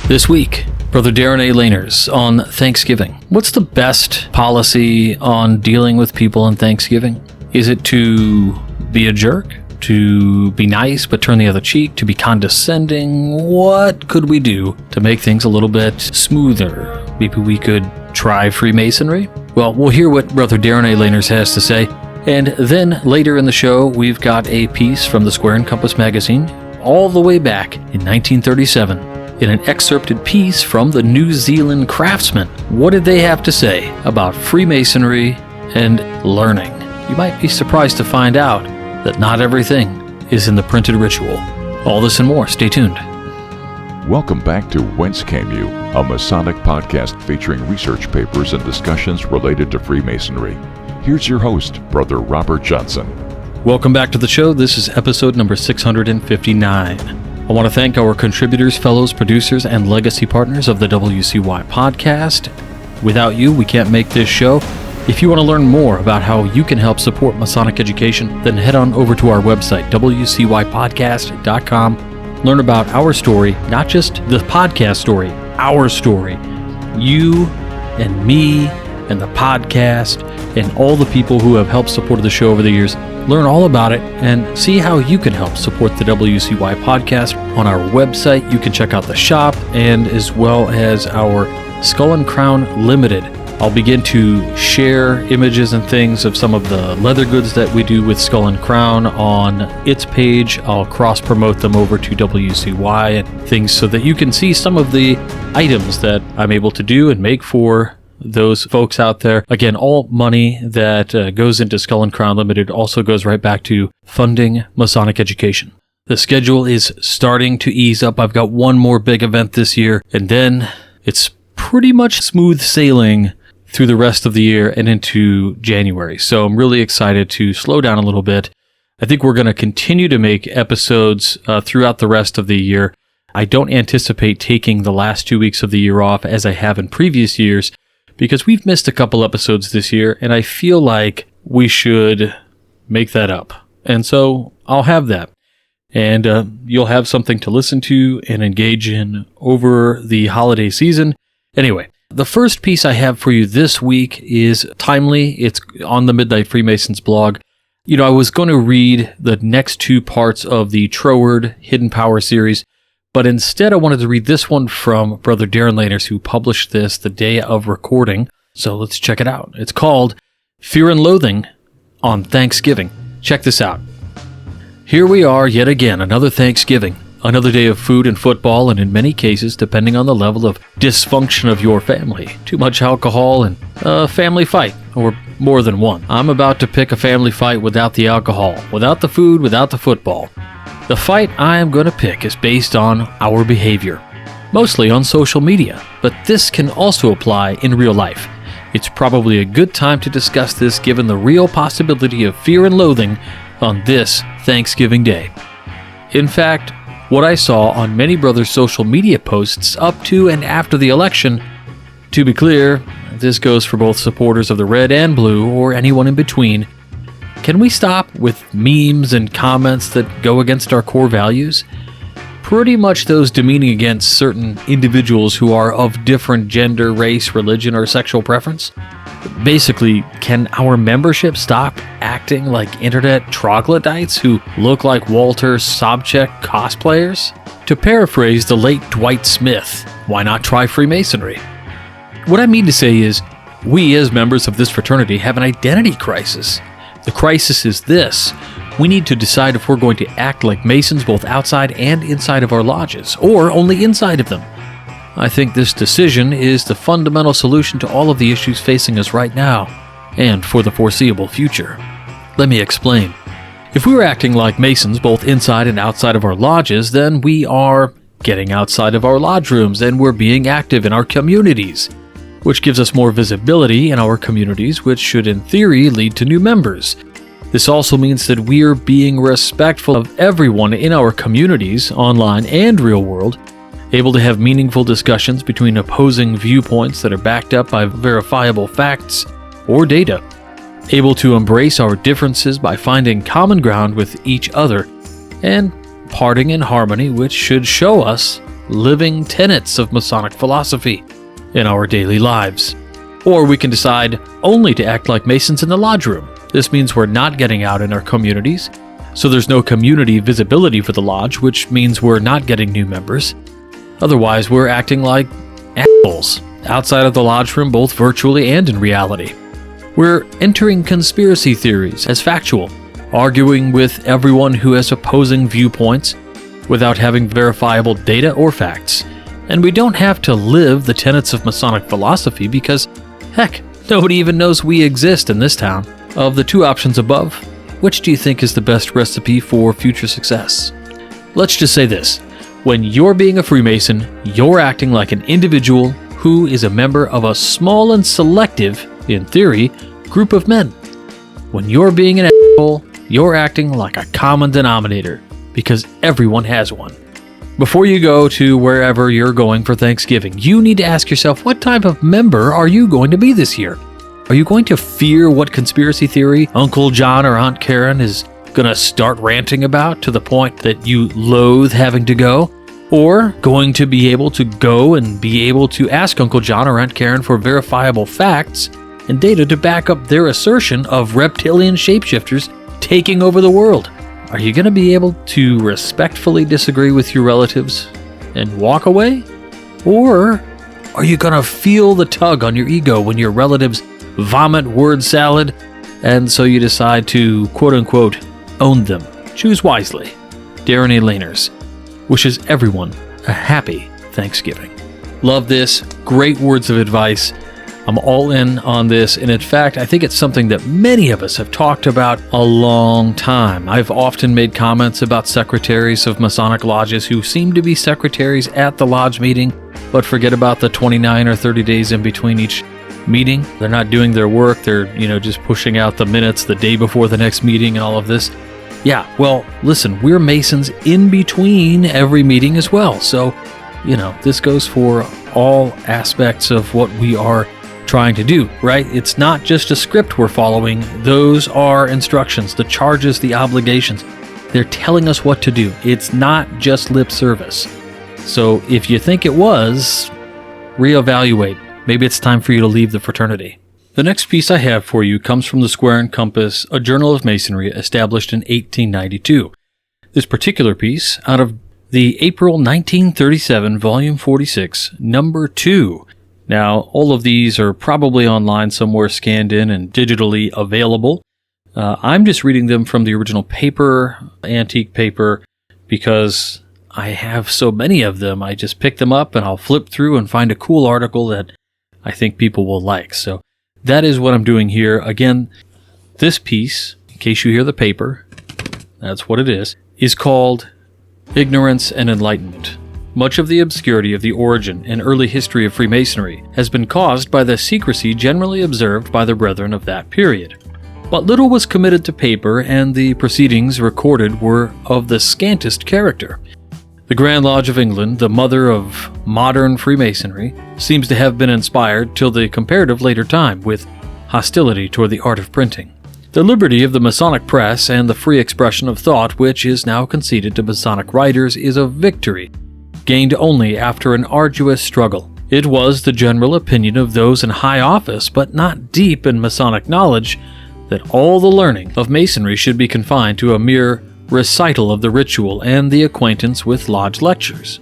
This week, Brother Darren A. Lainers on Thanksgiving. What's the best policy on dealing with people on Thanksgiving? Is it to be a jerk? To be nice but turn the other cheek? To be condescending? What could we do to make things a little bit smoother? Maybe we could try Freemasonry? Well, we'll hear what Brother Darren A. Lainers has to say. And then later in the show, we've got a piece from the Square and Compass magazine all the way back in 1937. In an excerpted piece from the New Zealand Craftsman. What did they have to say about Freemasonry and learning? You might be surprised to find out that not everything is in the printed ritual. All this and more. Stay tuned. Welcome back to Whence Came You, a Masonic podcast featuring research papers and discussions related to Freemasonry. Here's your host, Brother Robert Johnson. Welcome back to the show. This is episode number 659. I want to thank our contributors, fellows, producers, and legacy partners of the WCY podcast. Without you, we can't make this show. If you want to learn more about how you can help support Masonic education, then head on over to our website, wcypodcast.com. Learn about our story, not just the podcast story, our story. You and me and the podcast and all the people who have helped support the show over the years. Learn all about it and see how you can help support the WCY podcast on our website. You can check out the shop and as well as our Skull and Crown Limited. I'll begin to share images and things of some of the leather goods that we do with Skull and Crown on its page. I'll cross-promote them over to WCY and things so that you can see some of the items that I'm able to do and make for those folks out there. Again, all money that goes into Skull and Crown Limited also goes right back to funding Masonic education. The schedule is starting to ease up. I've got one more big event this year, and then it's pretty much smooth sailing through the rest of the year and into January. So I'm really excited to slow down a little bit. I think we're going to continue to make episodes throughout the rest of the year. I don't anticipate taking the last 2 weeks of the year off as I have in previous years, because we've missed a couple episodes this year, and I feel like we should make that up. And so I'll have that. And you'll have something to listen to and engage in over the holiday season. Anyway, the first piece I have for you this week is timely. It's on the Midnight Freemasons blog. You know, I was going to read the next two parts of the Troward Hidden Power series, but instead I wanted to read this one from Brother Darren Lainers, who published this the day of recording. So let's check it out. It's called Fear and Loathing on Thanksgiving. Check this out. Here we are yet again, another Thanksgiving, another day of food and football, and in many cases, depending on the level of dysfunction of your family, too much alcohol and a family fight, or more than one. I'm about to pick a family fight without the alcohol, without the food, without the football. The fight I am going to pick is based on our behavior, mostly on social media, but this can also apply in real life. It's probably a good time to discuss this given the real possibility of fear and loathing on this Thanksgiving Day. In fact, what I saw on many brothers' social media posts up to and after the election, to be clear, this goes for both supporters of the red and blue or anyone in between. Can we stop with memes and comments that go against our core values? Pretty much those demeaning against certain individuals who are of different gender, race, religion, or sexual preference? Basically, can our membership stop acting like internet troglodytes who look like Walter Sobchak cosplayers? To paraphrase the late Dwight Smith, why not try Freemasonry? What I mean to say is, we as members of this fraternity have an identity crisis. The crisis is this: we need to decide if we're going to act like Masons both outside and inside of our lodges, or only inside of them. I think this decision is the fundamental solution to all of the issues facing us right now, and for the foreseeable future. Let me explain. If we were acting like Masons both inside and outside of our lodges, then we are getting outside of our lodge rooms and we're being active in our communities, which gives us more visibility in our communities, which should in theory lead to new members. This also means that we're being respectful of everyone in our communities, online and real world, able to have meaningful discussions between opposing viewpoints that are backed up by verifiable facts or data, able to embrace our differences by finding common ground with each other, and parting in harmony, which should show us living tenets of Masonic philosophy in our daily lives. Or we can decide only to act like Masons in the lodge room. This means we're not getting out in our communities, so there's no community visibility for the lodge, which means we're not getting new members. Otherwise, we're acting like assholes outside of the lodge room, both virtually and in reality. We're entering conspiracy theories as factual, arguing with everyone who has opposing viewpoints without having verifiable data or facts. And we don't have to live the tenets of Masonic philosophy because, heck, nobody even knows we exist in this town. Of the two options above, which do you think is the best recipe for future success? Let's just say this. When you're being a Freemason, you're acting like an individual who is a member of a small and selective, in theory, group of men. When you're being an asshole, you're acting like a common denominator, because everyone has one. Before you go to wherever you're going for Thanksgiving, you need to ask yourself, what type of member are you going to be this year? Are you going to fear what conspiracy theory Uncle John or Aunt Karen is going to start ranting about to the point that you loathe having to go? Or going to be able to go and be able to ask Uncle John or Aunt Karen for verifiable facts and data to back up their assertion of reptilian shapeshifters taking over the world? Are you going to be able to respectfully disagree with your relatives and walk away? Or are you going to feel the tug on your ego when your relatives vomit word salad, and so you decide to, quote-unquote, own them? Choose wisely. Darren A. Laners wishes everyone a happy Thanksgiving. Love this. Great words of advice. I'm all in on this, and in fact, I think it's something that many of us have talked about a long time. I've often made comments about secretaries of Masonic lodges who seem to be secretaries at the lodge meeting, but forget about the 29 or 30 days in between each meeting. They're not doing their work. They're, just pushing out the minutes the day before the next meeting and all of this. Yeah, well, listen, we're Masons in between every meeting as well. So, this goes for all aspects of what we are trying to do, right? It's not just a script we're following. Those are instructions, the charges, the obligations. They're telling us what to do. It's not just lip service. So if you think it was, reevaluate. Maybe it's time for you to leave the fraternity. The next piece I have for you comes from the Square and Compass, a journal of Masonry established in 1892. This particular piece, out of the April 1937, volume 46, number 2. Now, all of these are probably online somewhere, scanned in and digitally available. I'm just reading them from the original paper, antique paper, because I have so many of them. I just pick them up and I'll flip through and find a cool article that I think people will like. So that is what I'm doing here. Again, this piece, in case you hear the paper, that's what it is called Ignorance and Enlightenment. Much of the obscurity of the origin and early history of Freemasonry has been caused by the secrecy generally observed by the brethren of that period. But little was committed to paper, and the proceedings recorded were of the scantest character. The Grand Lodge of England, the mother of modern Freemasonry, seems to have been inspired till the comparative later time with hostility toward the art of printing. The liberty of the Masonic press and the free expression of thought which is now conceded to Masonic writers is a victory, gained only after an arduous struggle. It was the general opinion of those in high office, but not deep in Masonic knowledge, that all the learning of Masonry should be confined to a mere recital of the ritual and the acquaintance with lodge lectures.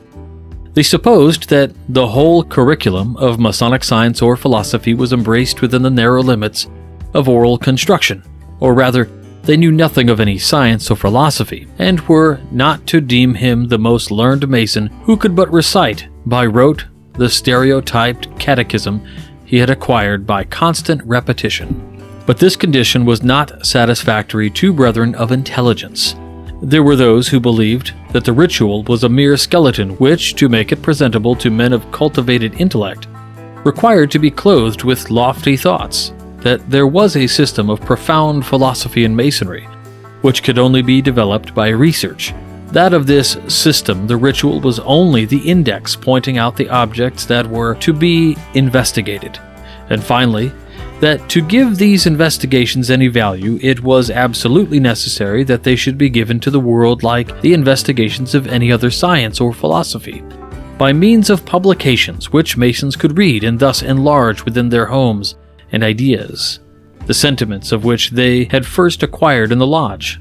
They supposed that the whole curriculum of Masonic science or philosophy was embraced within the narrow limits of oral construction, or rather, they knew nothing of any science or philosophy, and were not to deem him the most learned Mason who could but recite by rote the stereotyped catechism he had acquired by constant repetition. But this condition was not satisfactory to brethren of intelligence. There were those who believed that the ritual was a mere skeleton which, to make it presentable to men of cultivated intellect, required to be clothed with lofty thoughts, that there was a system of profound philosophy in Masonry, which could only be developed by research. That of this system, the ritual was only the index pointing out the objects that were to be investigated. And finally, that to give these investigations any value, it was absolutely necessary that they should be given to the world like the investigations of any other science or philosophy. by means of publications which Masons could read and thus enlarge within their homes and ideas, the sentiments of which they had first acquired in the lodge.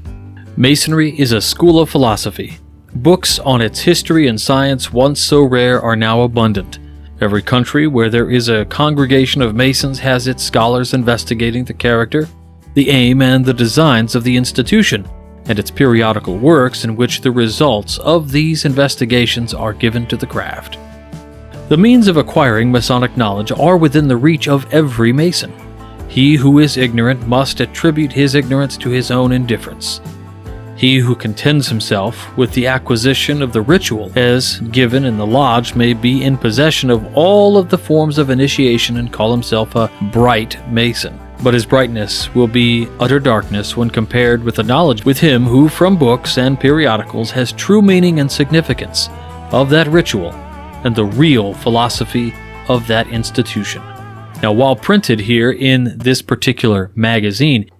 Masonry is a school of philosophy. Books on its history and science, once so rare, are now abundant. Every country where there is a congregation of Masons has its scholars investigating the character, the aim, and the designs of the institution, and its periodical works in which the results of these investigations are given to the craft. The means of acquiring Masonic knowledge are within the reach of every Mason. He who is ignorant must attribute his ignorance to his own indifference. He who contents himself with the acquisition of the ritual as given in the lodge may be in possession of all of the forms of initiation and call himself a bright Mason. But his brightness will be utter darkness when compared with the knowledge with him who from books and periodicals has true meaning and significance of that ritual and the real philosophy of that institution. Now, while printed here in this particular magazine,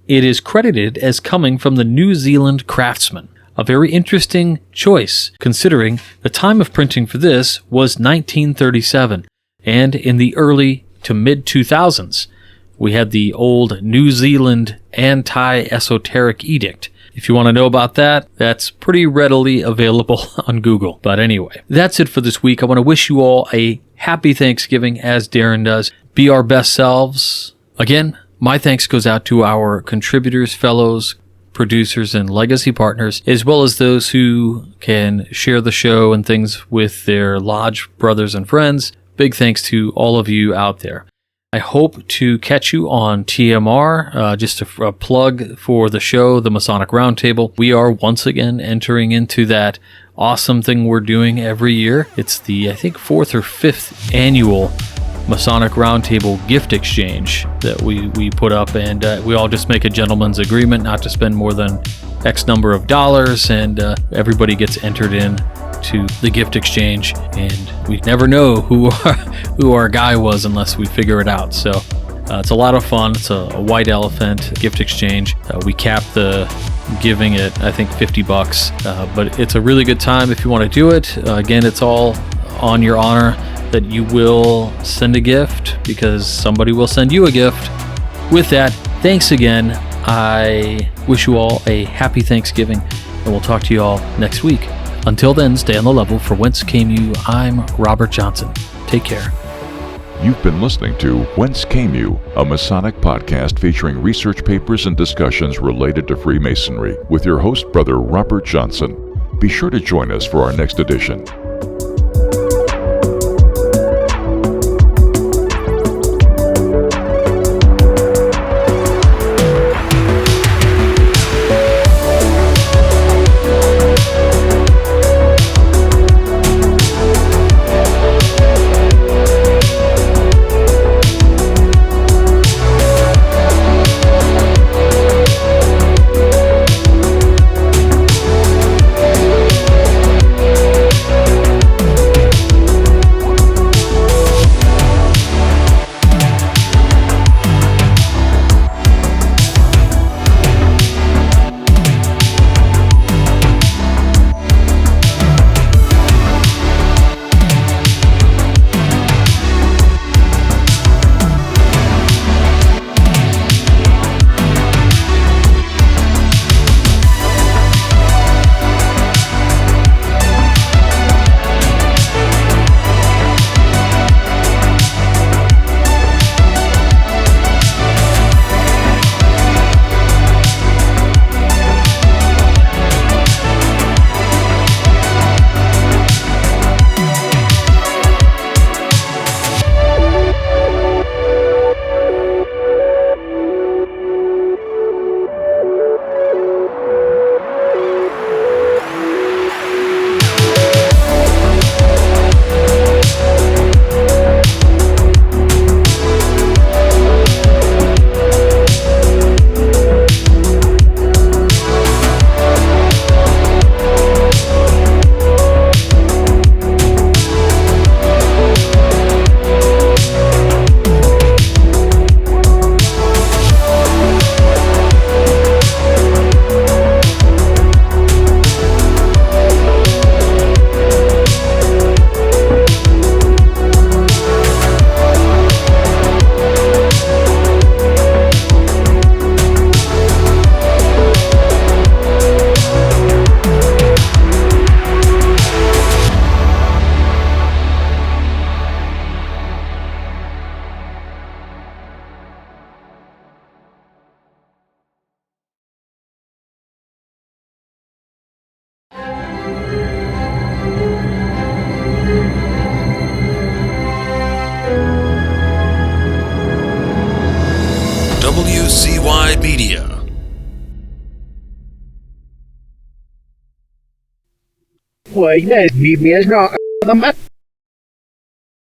it is credited as coming from the New Zealand Craftsman, a very interesting choice considering the time of printing for this was 1937, and in the early to mid-2000s, we had the old New Zealand Anti-Esoteric Edict. If you want to know about that, that's pretty readily available on Google. But anyway, that's it for this week. I want to wish you all a happy Thanksgiving, as Darren does. Be our best selves. Again, my thanks goes out to our contributors, fellows, producers, and legacy partners, as well as those who can share the show and things with their lodge brothers and friends. Big thanks to all of you out there. I hope to catch you on TMR. Just a plug for the show, the Masonic Roundtable. We are once again entering into that awesome thing we're doing every year. It's the, I think, 4th or 5th annual Masonic Roundtable gift exchange that we put up, and we all just make a gentleman's agreement not to spend more than X number of dollars, and everybody gets entered in to the gift exchange, and we never know who our guy was unless we figure it out. So it's a lot of fun. It's a white elephant gift exchange. We cap the giving at, I think, $50, but it's a really good time if you want to do it. Again, it's all on your honor that you will send a gift, because somebody will send you a gift. With that, thanks again. I wish you all a happy Thanksgiving, and we'll talk to you all next week. Until then, stay on the level. For Whence Came You, I'm Robert Johnson. Take care. You've been listening to Whence Came You, a Masonic podcast featuring research papers and discussions related to Freemasonry with your host, Brother Robert Johnson. Be sure to join us for our next edition. WCY Media. Why, that's BBS na